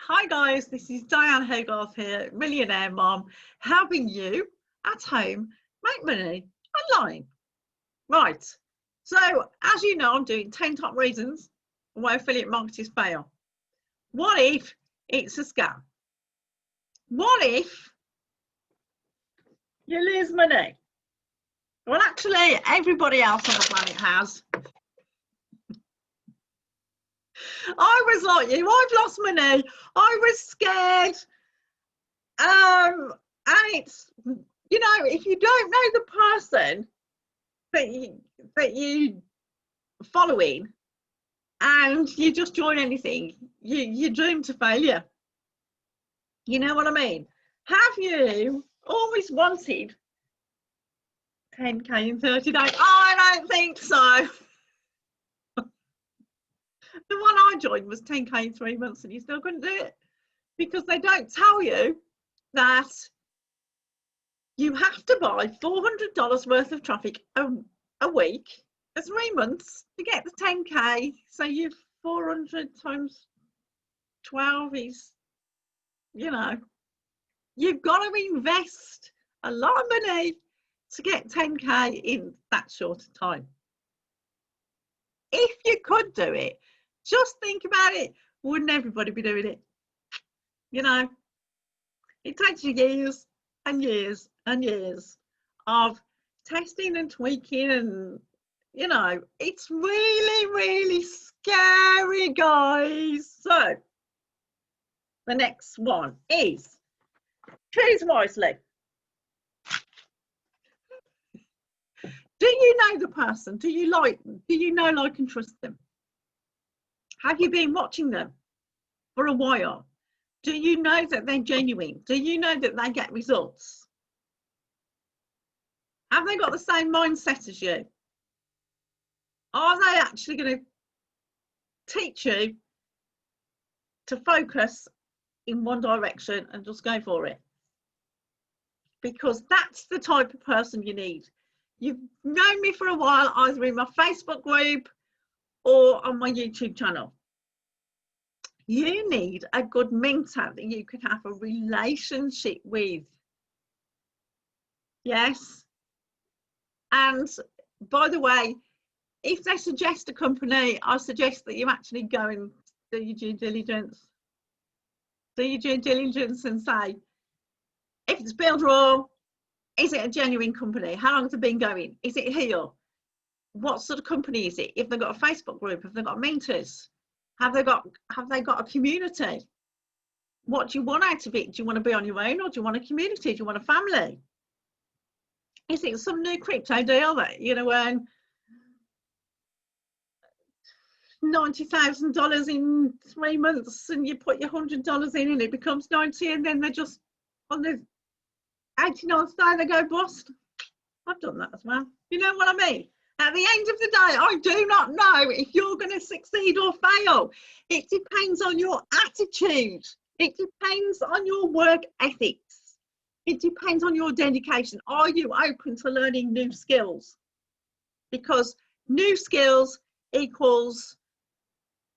Hi guys, this is Diane Hogarth here, Millionaire Mom, helping you at home make money online. Right, so as you know, I'm doing 10 top reasons why affiliate marketers fail. What if it's a scam? What if you lose money? Well, actually, everybody else on the planet has. I was like you, I've lost money. I was scared. And it's, you know, if you don't know the person that you following and you just join anything, you're doomed to failure. You know what I mean? Have you always wanted 10k in 30 days? I don't think so. The one I joined was 10k in 3 months and you still couldn't do it, because they don't tell you that you have to buy $400 worth of traffic a week for 3 months to get the 10k. So you've 400 times 12 is, you know, you've got to invest a lot of money to get 10k in that short of time. If you could do it, just think about it. Wouldn't everybody be doing it? You know, it takes you years and years and years of testing and tweaking, and you know, it's really scary, guys. So the next one is choose wisely. Do you know the person? Do you know, like, and trust them? Have you been watching them for a while? Do you know that they're genuine? Do you know that they get results? Have they got the same mindset as you? Are they actually going to teach you to focus in one direction and just go for it? Because that's the type of person you need. You've known me for a while, either in my Facebook group or on my YouTube channel. You need a good mentor that you can have a relationship with. Yes. And by the way, if they suggest a company, I suggest that you actually go and do your due diligence. Do your due diligence and say, if it's builderall, is it a genuine company? How long has it been going? Is it here? What sort of company is it? If they've got a Facebook group, if they've got mentors, have they got a community? What do you want out of it? Do you want to be on your own, or do you want a community? Do you want a family? Is it some new crypto deal that you're going to earn $90,000 in 3 months, and you put your $100 in and it becomes 90, and then they're just on the 89th day they go bust? I've done that as well. You know what I mean? At the end of the day, I do not know if you're going to succeed or fail. It depends on your attitude. It depends on your work ethics. It depends on your dedication. Are you open to learning new skills? Because new skills equals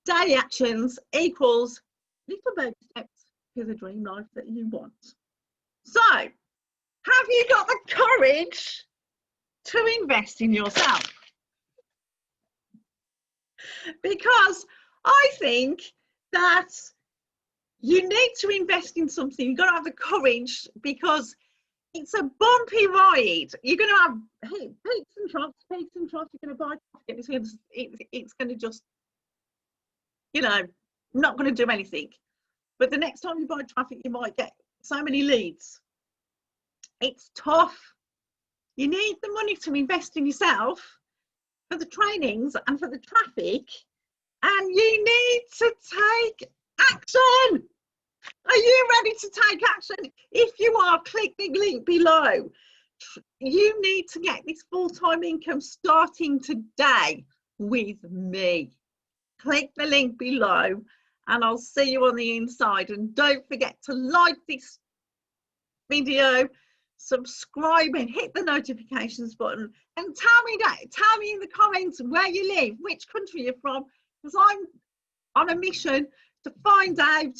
daily actions equals little baby steps to the dream life that you want. So, have you got the courage to invest in yourself? Because I think that you need to invest in something. You've got to have the courage, because it's a bumpy ride. You're going to have peaks and troughs. You're going to buy traffic. It's going to just, you know, not going to do anything. But the next time you buy traffic, you might get so many leads. It's tough. You need the money to invest in yourself for the trainings and for the traffic, and you need to take action. Are you ready to take action? If you are, click the link below. You need to get this full-time income starting today with me. Click the link below and I'll see you on the inside. And don't forget to like this video, subscribe and hit the notifications button, and tell me in the comments where you live, which country you're from, because I'm on a mission to find out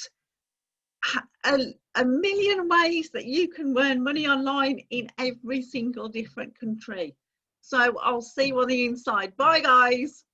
a million ways that you can earn money online in every single different country. So I'll see you on the inside. Bye, guys.